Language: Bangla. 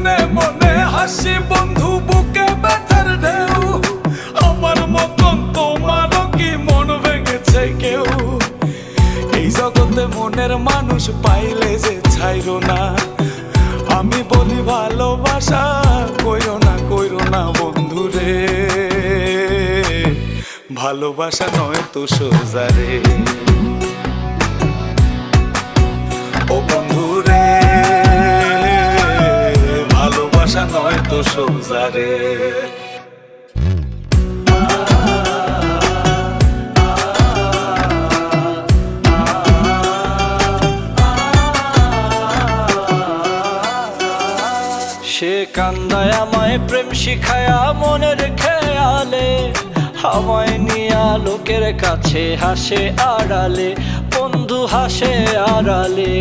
মনে মনে হাসি বন্ধু, বুকে ব্যথার ঢেউ। আমার মতন তোমারও কি মন ভেঙেছে কেউ? এই জগতে মনের মানুষ পাইলে যে ছাইরো না। আমি বলি ভালোবাসা কইরো না বন্ধুরে, ভালোবাসা নয় তো সোজা রে। ও বন্ধুরে, ভালোবাসা নয় তো সোজা রে। সে কান্দায় আমায় প্রেম শিখায়া মনের খেয়ালে, আমায় নিয়া লোকের কাছে হাসে আড়ালে, বন্ধু হাসে আড়ালে।